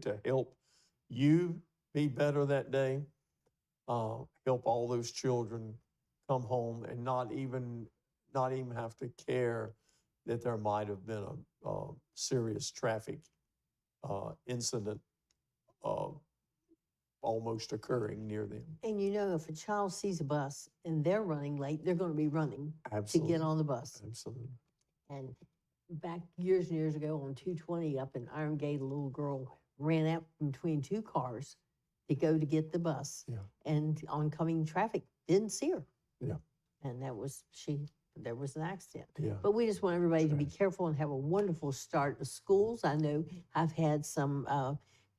to help you be better that day, help all those children come home and not even have to care that there might have been a serious traffic incident uh, almost occurring near them. And if a child sees a bus and they're running late, they're going to be running to Absolutely. get on the bus. Absolutely. And back years and years ago on 220 up in Iron Gate, a little girl ran out between two cars to go to get the bus. Yeah. And oncoming traffic didn't see her. Yeah. And there was an accident. Yeah. But we just want everybody to be careful and have a wonderful start to schools. I know I've had some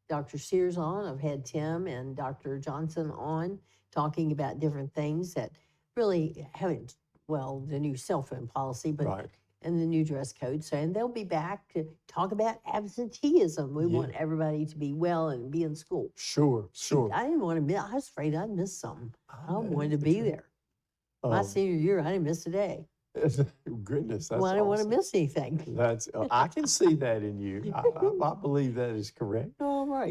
Dr. Sears on, I've had Tim and Dr. Johnson on talking about different things that really haven't, the new cell phone policy, but Right. and the new dress code. So, and they'll be back to talk about absenteeism. We want everybody to be well and be in school. Sure. I didn't want to miss, I was afraid I'd miss something. I wanted to that's be true. there. My senior year, I didn't miss a day. Goodness, that's Well, I didn't want to awesome. miss anything. That's I can see that in you. I believe that is correct. All right.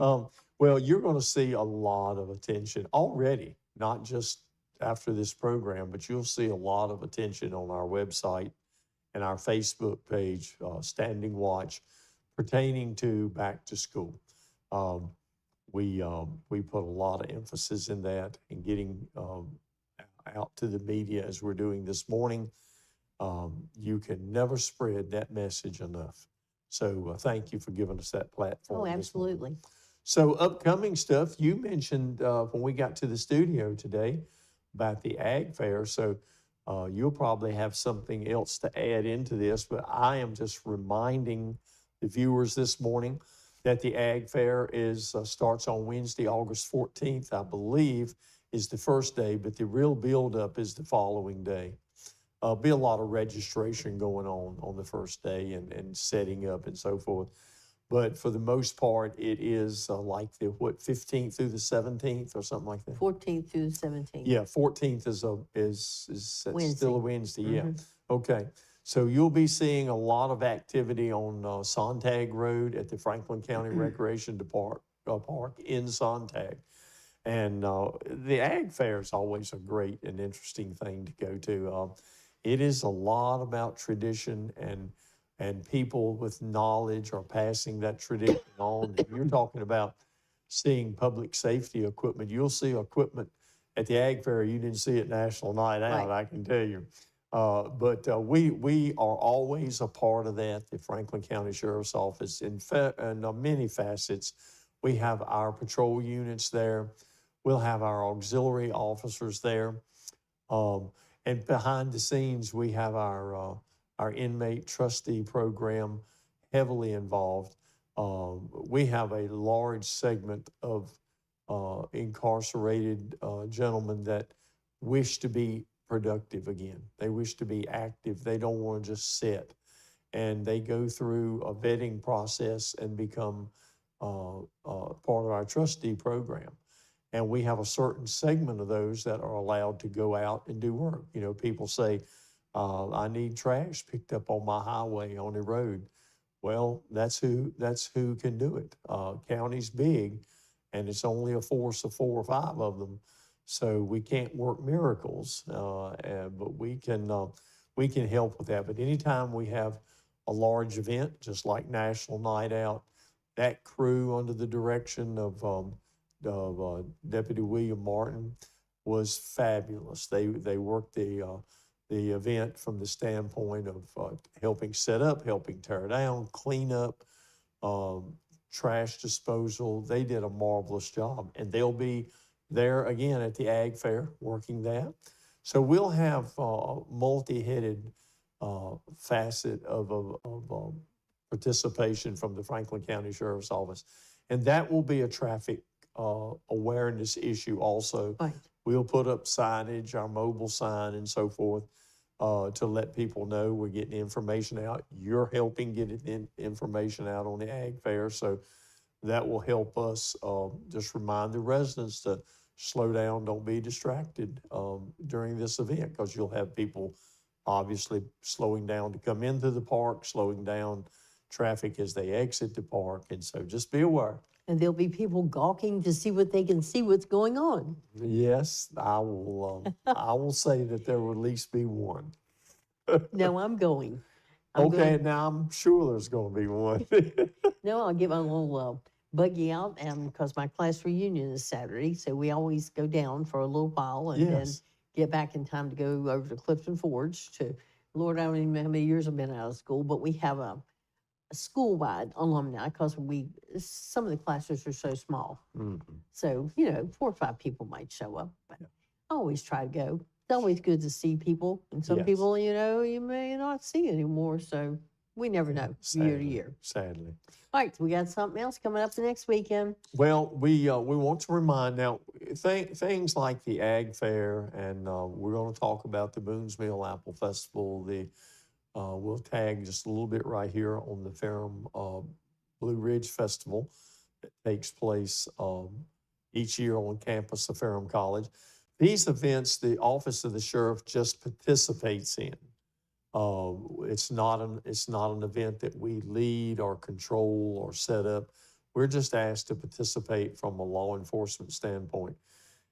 Well, you're going to see a lot of attention already, not just after this program, but you'll see a lot of attention on our website and our Facebook page, Standing Watch, pertaining to back to school. We put a lot of emphasis in that and getting out to the media as we're doing this morning. You can never spread that message enough. So thank you for giving us that platform. Oh, this morning. absolutely. So upcoming stuff, you mentioned when we got to the studio today about the Ag Fair. So you'll probably have something else to add into this, but I am just reminding the viewers this morning that the Ag Fair starts on Wednesday, August 14th, I believe, is the first day, but the real build-up is the following day. Be a lot of registration going on the first day and setting up and so forth. But for the most part, it is like the 15th through the 17th or something like that. 14th through the 17th. Yeah, 14th is Wednesday. still a Wednesday. Yeah. Okay. So you'll be seeing a lot of activity on Sontag Road at the Franklin County Recreation Park in Sontag. And the Ag Fair is always a great and interesting thing to go to. It is a lot about tradition and people with knowledge are passing that tradition on. And you're talking about seeing public safety equipment. You'll see equipment at the Ag Fair you didn't see at National Night Out, Right. I can tell you. But we are always a part of that, the Franklin County Sheriff's Office, in many facets. We have our patrol units there. We'll have our auxiliary officers there. And behind the scenes, we have our inmate trustee program heavily involved. We have a large segment of incarcerated gentlemen that wish to be productive again. They wish to be active. They don't want to just sit. And they go through a vetting process and become part of our trustee program. And we have a certain segment of those that are allowed to go out and do work. People say, I need trash picked up on my highway, on the road. Well, that's who can do it. County's big, and it's only a force of 4 or 5 of them. So we can't work miracles, but we can help with that. But anytime we have a large event, just like National Night Out, that crew under the direction of Deputy William Martin was fabulous. They worked the event from the standpoint of helping set up, helping tear down, clean up, trash disposal. They did a marvelous job, and they'll be there again at the Ag Fair working that. So we'll have multi-headed facet of participation from the Franklin County Sheriff's Office, and that will be a traffic awareness issue also. Right. We'll put up signage, our mobile sign and so forth, to let people know we're getting information out. You're helping get information out on the Ag Fair, so that will help us just remind the residents to slow down, don't be distracted during this event, because you'll have people obviously slowing down to come into the park, slowing down traffic as they exit the park, and so just be aware. And there'll be people gawking to see what they can see what's going on. Yes, I will say that there will at least be one. No, I'm going. I'm Okay, going. now I'm sure there's gonna be one. No, I'll get my little buggy out, and because my class reunion is Saturday, so we always go down for a little while and then Yes, get back in time to go over to Clifton Forge to, Lord, I don't even know how many years I've been out of school, but we have a school-wide alumni because some of the classes are so small. mhm, So, 4 or 5 people might show up, but I always try to go. It's always good to see people, and some yes, people, you may not see anymore, so we never know year to sadly, year. sadly. All right, we got something else coming up the next weekend. Well, we want to remind now, things like the Ag Fair, and we're gonna talk about the Boone's Mill Apple Festival, we'll tag just a little bit right here on the Ferrum Blue Ridge Festival that takes place each year on campus of Ferrum College. These events, the Office of the Sheriff just participates in. It's not an event that we lead or control or set up. We're just asked to participate from a law enforcement standpoint.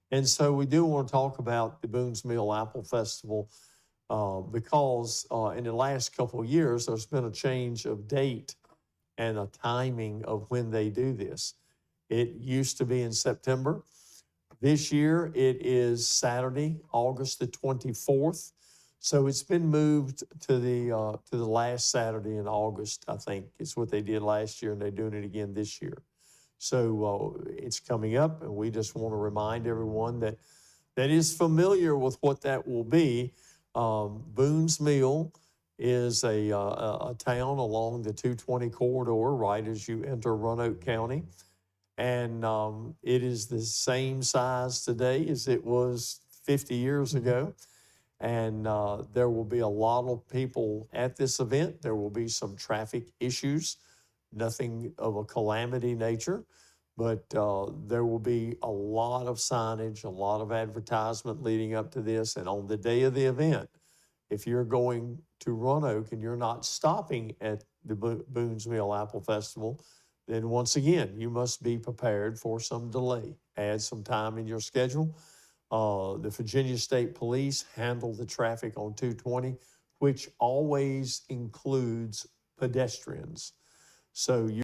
And so we do want to talk about the Boone's Mill Apple Festival because in the last couple of years, there's been a change of date and a timing of when they do this. It used to be in September. This year, it is Saturday, August the 24th. So it's been moved to the last Saturday in August, I think. It's what they did last year, and they're doing it again this year. So it's coming up, and we just want to remind everyone that is familiar with what that will be. Boone's Mill is a town along the 220 corridor right as you enter Roanoke County. And it is the same size today as it was 50 years ago. And there will be a lot of people at this event. There will be some traffic issues, nothing of a calamity nature, but there will be a lot of signage, a lot of advertisement leading up to this. And on the day of the event, if you're going to Roanoke and you're not stopping at the Boone's Mill Apple Festival, then once again, you must be prepared for some delay. Add some time in your schedule. The Virginia State Police handle the traffic on 220, which always includes pedestrians. So you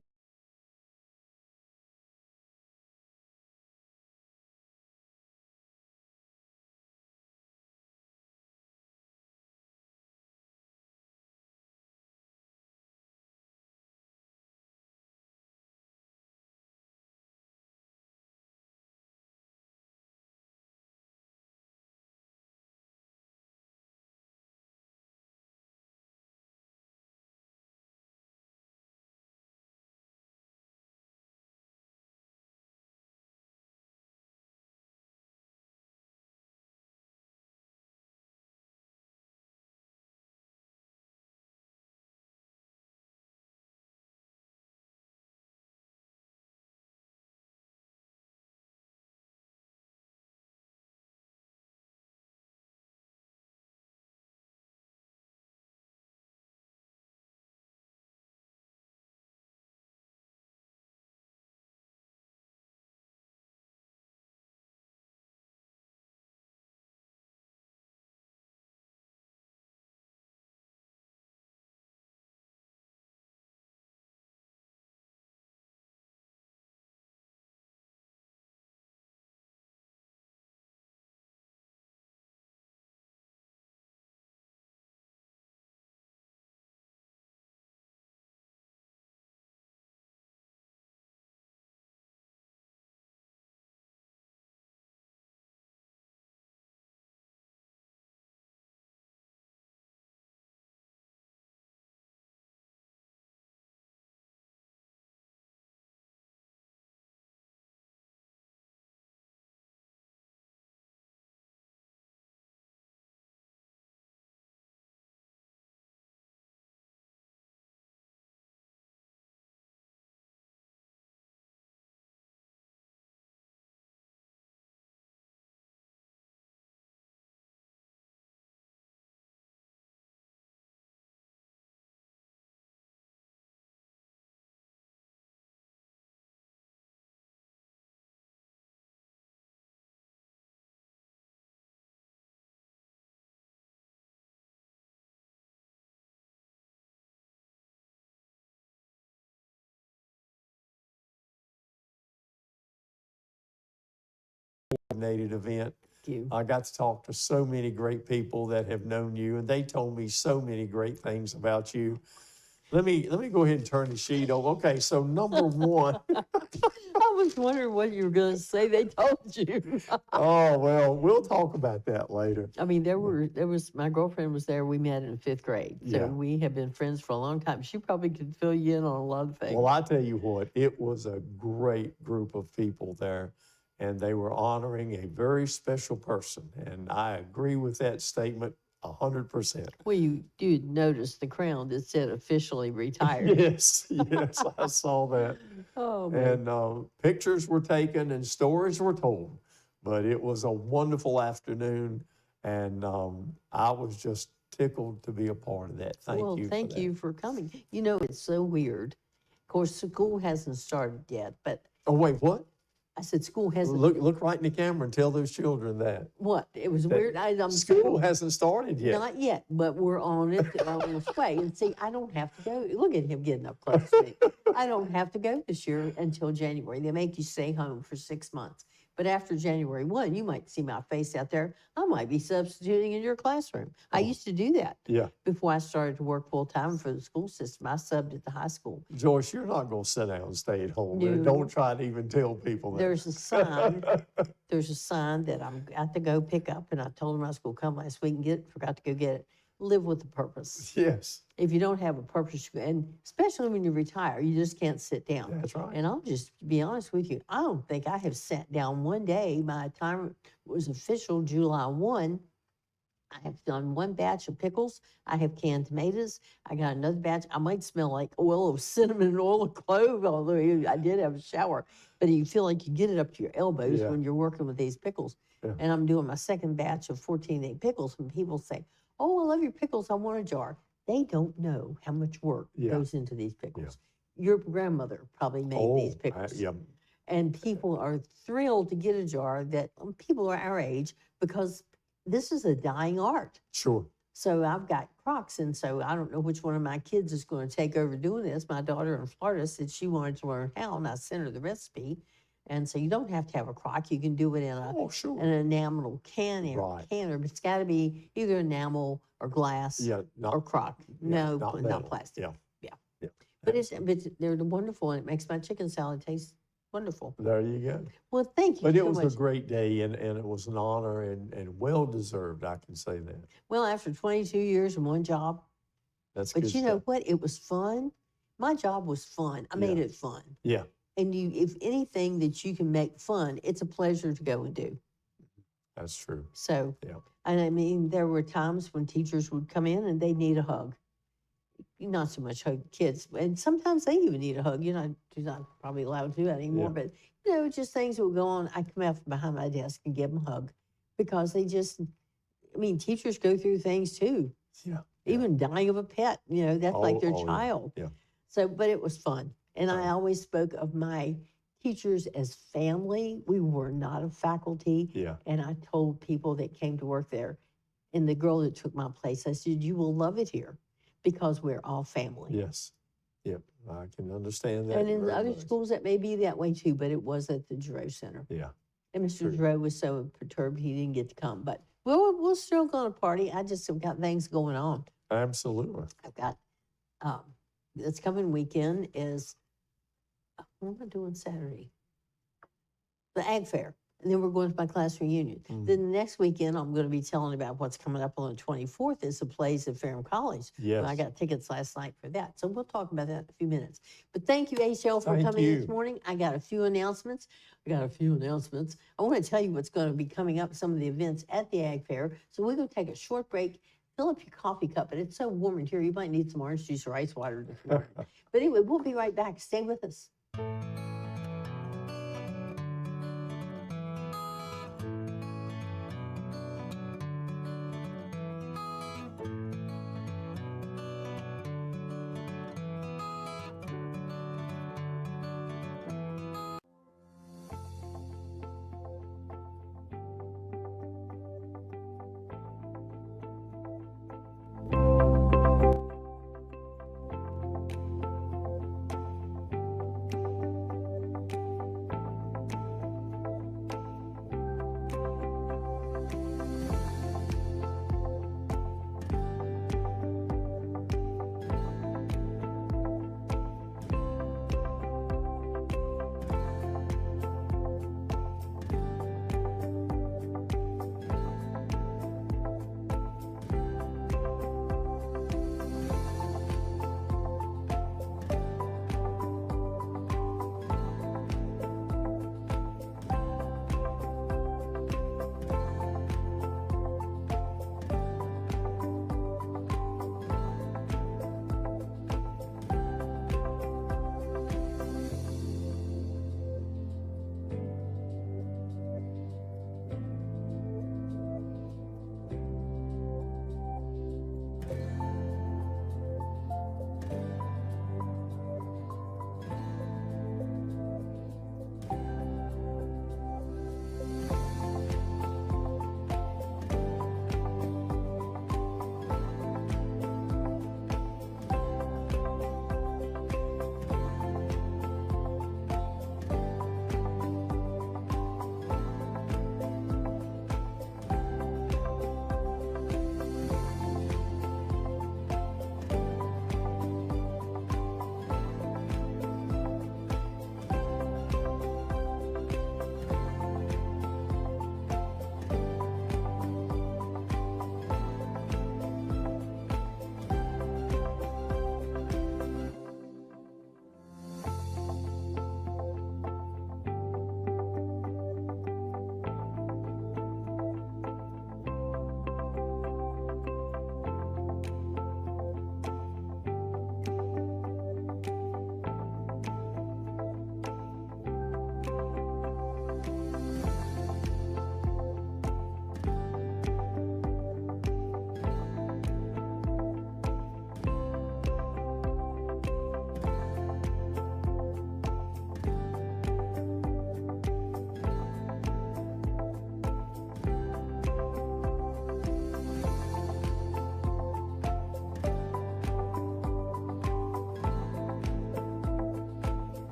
coordinated event. Thank you. I got to talk to so many great people that have known you, and they told me so many great things about you. Let me go ahead and turn the sheet over. Okay, so number one. I was wondering what you were going to say. They told you. Oh, well, we'll talk about that later. I mean, there was, my girlfriend was there. We met in 5th grade. So Yeah. we have been friends for a long time. She probably could fill you in on a lot of things. Well, I tell you what, it was a great group of people there, and they were honoring a very special person. And I agree with that statement 100%. Well, you did notice the crown that said officially retired. Yes, yes, I saw that. Oh, man. And pictures were taken and stories were told. But it was a wonderful afternoon, and I was just tickled to be a part of that. Thank Well, you. thank for that. you for coming. You know, it's so weird. Of course, school hasn't started yet, but Oh, wait, what? I said school hasn't. Look right in the camera and tell those children that. What? It was That weird. I'm School hasn't started yet. Not yet, but we're on it, on its way. And see, I don't have to go. Look at him getting up close to me. I don't have to go this year until January. They make you stay home for 6 months. But after January 1, you might see my face out there. I might be substituting in your classroom. I Oh. used to do that Yeah. before I started to work full time for the school system. I subbed at the high school. Joyce, you're not going to sit down and stay at home. No. Don't try to even tell people that. There's a sign. There's a sign that I'm got to go pick up, and I told them I was going to come last week and get it. Forgot to go get it. Live with a purpose. Yes, If you don't have a purpose, and especially when you retire, you just can't sit down. that's right. And I'll just be honest with you, I don't think I have sat down one day. My time was official July 1. I have done one batch of pickles. I have canned tomatoes. I got another batch. I might smell like oil of cinnamon and oil of clove, although I did have a shower. But you feel like you get it up to your elbows Yeah. when you're working with these pickles. Yeah. And I'm doing my second batch of 14-day pickles, and people say, "Oh, I love your pickles. I want a jar." They don't know how much work Yeah. goes into these pickles. Your grandmother probably made these pickles. Yeah, And people are thrilled to get a jar that people are our age, because this is a dying art. sure. So I've got crocks, and so I don't know which one of my kids is going to take over doing this. My daughter in Florida said she wanted to learn how, and I sent her the recipe. And so you don't have to have a crock. You can do it in Oh, sure. an enamel Right. canner, but it's got to be either enamel or glass Yeah, or not, crock. yeah, No, not metal. plastic. Yeah. Yeah. Yeah. But they're wonderful, and it makes my chicken salad taste wonderful. There you go. Well, thank you But it so was much. a great day, and it was an honor and well deserved, I can say that. Well, after 22 years in one job, That's but good you know stuff. what? It was fun. My job was fun. I made Yeah. it fun. Yeah, And if anything that you can make fun, it's a pleasure to go and do. that's true. So, Yeah. and I mean, there were times when teachers would come in and they need a hug. Not so much hug kids, and sometimes they even need a hug. You're not probably allowed to do that anymore, Yeah. but just things would go on. I come out from behind my desk and give them a hug, because they just, I mean, teachers go through things too. Yeah. Even dying of a pet, that's like their Oh, yeah, child. yeah. So, but it was fun. And I Yeah. always spoke of my teachers as family. We were not a faculty. Yeah, And I told people that came to work there, and the girl that took my place, I said, "You will love it here, because we're all family." yes. Yep, I can understand that. And in very other much. schools, that may be that way too, but it was at the Giroux Center. Yeah, And Mr. True. Giroux was so perturbed he didn't get to come. But we're still going to party. I just have got things going on. absolutely. I've got, this coming weekend is, what am I doing Saturday? The Ag Fair. And then we're going to my class reunion. Mm. Then the next weekend, I'm going to be telling about what's coming up on the 24th. It's the plays at Ferrum College. Yes. I got tickets last night for that. So we'll talk about that in a few minutes. But thank you, HL, for Thank coming you. this morning. I got a few announcements. I want to tell you what's going to be coming up, some of the events at the Ag Fair. So we're going to take a short break. Fill up your coffee cup, and it's so warm in here, you might need some orange juice or ice water this morning. But anyway, we'll be right back. Stay with us.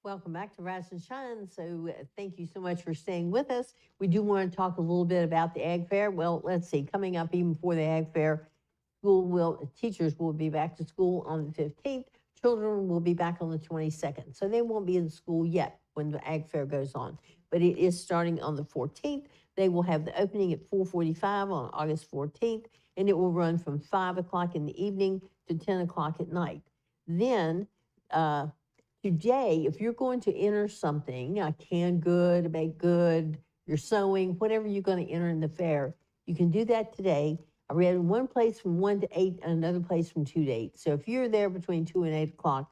Welcome back to Rise and Shine. So thank you so much for staying with us. We do want to talk a little bit about the Ag Fair. Well, let's see, coming up even before the Ag Fair, teachers will be back to school on the 15th. Children will be back on the 22nd. So they won't be in school yet when the Ag Fair goes on. But it is starting on the 14th. They will have the opening at 4:45 on August 14th, and it will run from 5 o'clock in the evening to 10 o'clock at night. Then, today, if you're going to enter something, a canned good, a baked good, you're sewing, whatever you're going to enter in the fair, you can do that today. I read in one place from 1 to 8 and another place from 2 to 8. So if you're there between 2 and 8 o'clock,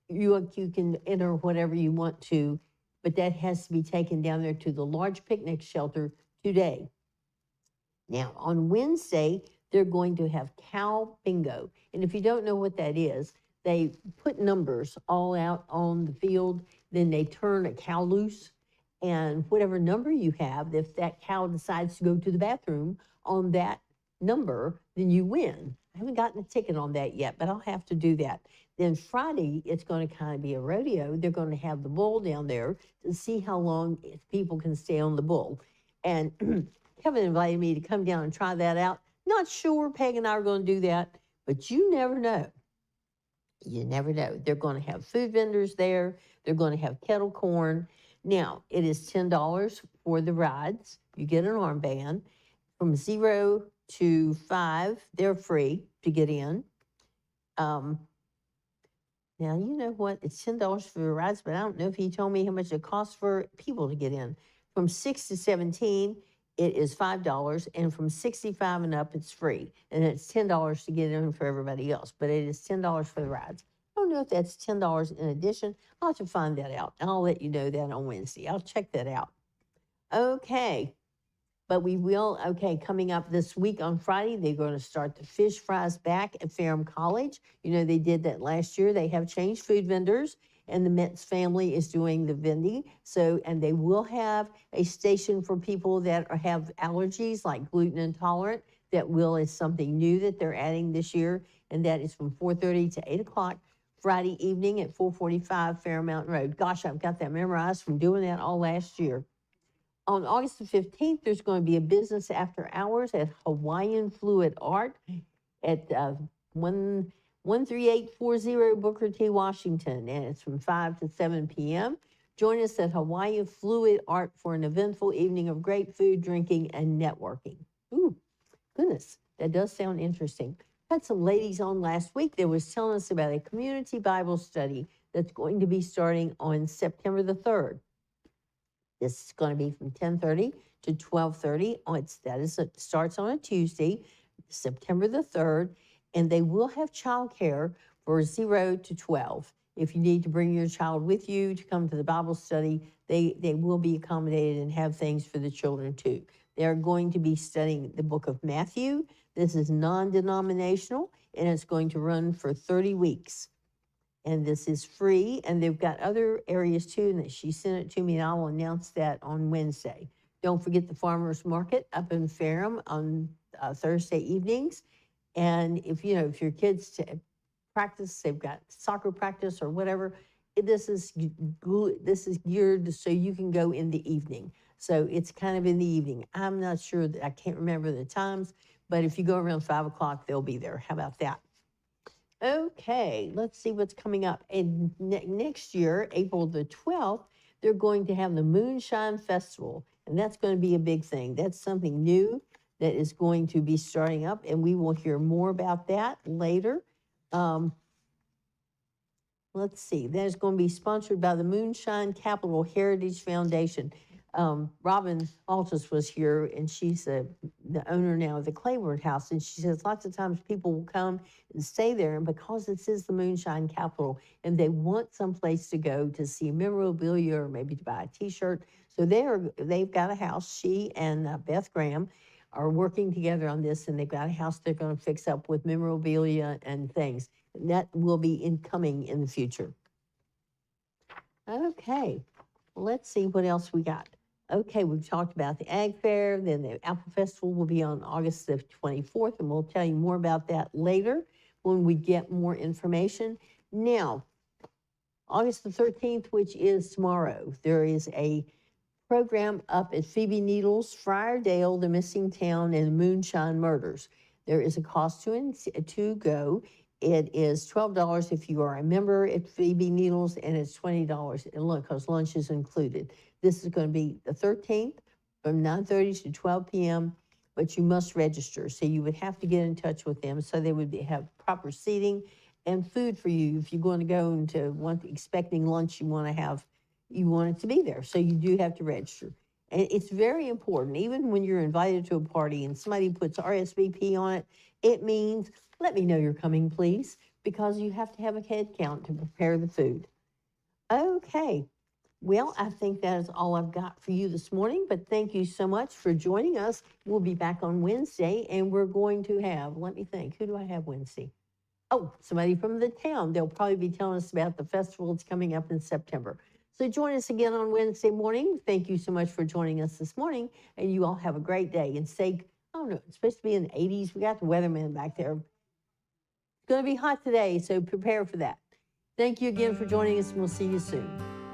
you can enter whatever you want to, but that has to be taken down there to the large picnic shelter today. Now, on Wednesday, they're going to have cow bingo. And if you don't know what that is, they put numbers all out on the field, then they turn a cow loose, and whatever number you have, if that cow decides to go to the bathroom on that number, then you win. I haven't gotten a ticket on that yet, but I'll have to do that. Then Friday, it's going to kind of be a rodeo. They're going to have the bull down there to see how long people can stay on the bull. And Kevin invited me to come down and try that out. Not sure Peg and I are going to do that, but you never know. You never know. They're going to have food vendors there. They're going to have kettle corn. Now, it is $10 for the rides. You get an armband. From 0 to 5, they're free to get in. Now, you know what? It's $10 for the rides, but I don't know if he told me how much it costs for people to get in. From 6 to 17, it is $5, and from 65 and up, it's free. And it's $10 to get in for everybody else, but it is $10 for the rides. I don't know if that's $10 in addition. I'll have to find that out, and I'll let you know that on Wednesday. I'll check that out. Okay, but we will, coming up this week on Friday, they're going to start the fish fries back at Ferrum College. You know, they did that last year. They have changed food vendors, and the Metz family is doing the vending. So, and they will have a station for people that have allergies, like gluten intolerant. That is something new that they're adding this year, and that is from 4:30 to 8 o'clock Friday evening at 445 Fairmount Road. Gosh, I've got that memorized from doing that all last year. On August the 15th, there's going to be a business after hours at Hawaiian Fluid Art at 13840 Booker T. Washington, and it's from 5 to 7 p.m. Join us at Hawaiian Fluid Art for an eventful evening of great food, drinking, and networking. Ooh, goodness, that does sound interesting. Had some ladies on last week that was telling us about a community Bible study that's going to be starting on September the 3rd. This is going to be from 10:30 to 12:30. It starts on a Tuesday, September the 3rd, and they will have childcare for 0 to 12. If you need to bring your child with you to come to the Bible study, they will be accommodated and have things for the children too. They're going to be studying the book of Matthew. This is non-denominational, and it's going to run for 30 weeks. And this is free, and they've got other areas too, and she sent it to me, and I will announce that on Wednesday. Don't forget the farmers market up in Ferrum on Thursday evenings. And if your kids practice, they've got soccer practice or whatever, this is geared so you can go in the evening. So it's kind of in the evening. I'm not sure, I can't remember the times, but if you go around 5 o'clock, they'll be there. How about that? Okay, let's see what's coming up. And next year, April the 12th, they're going to have the Moonshine Festival, and that's going to be a big thing. That's something new that is going to be starting up, and we will hear more about that later. Let's see, that is going to be sponsored by the Moonshine Capital Heritage Foundation. Robin Altus was here, and she's the owner now of the Claiborne House, and she says lots of times people will come and stay there, and because this is the Moonshine Capital, and they want someplace to go to see memorabilia or maybe to buy a T-shirt, so they've got a house. She and Beth Graham are working together on this, and they've got a house they're going to fix up with memorabilia and things. And that will be incoming in the future. Okay, let's see what else we got. Okay, we've talked about the Ag Fair, then the Apple Festival will be on August the 24th, and we'll tell you more about that later when we get more information. Now, August the 13th, which is tomorrow, there is a program up at Phoebe Needles, Friardale, The Missing Town, and Moonshine Murders. There is a cost to go. It is $12 if you are a member at Phoebe Needles, and it's $20 because lunch is included. This is going to be the 13th from 9:30 to 12 p.m., but you must register. So you would have to get in touch with them so they would have proper seating and food for you. If you're going to go into expecting lunch, you want it to be there. So you do have to register. And it's very important, even when you're invited to a party and somebody puts RSVP on it, it means, let me know you're coming, please, because you have to have a head count to prepare the food. Okay. Well, I think that is all I've got for you this morning, but thank you so much for joining us. We'll be back on Wednesday, and we're going to have, let me think, who do I have Wednesday? Oh, somebody from the town. They'll probably be telling us about the festival that's coming up in September. So join us again on Wednesday morning. Thank you so much for joining us this morning, and you all have a great day. And stay, I don't know, it's supposed to be in the 80s. We got the weatherman back there. It's going to be hot today, so prepare for that. Thank you again for joining us, and we'll see you soon.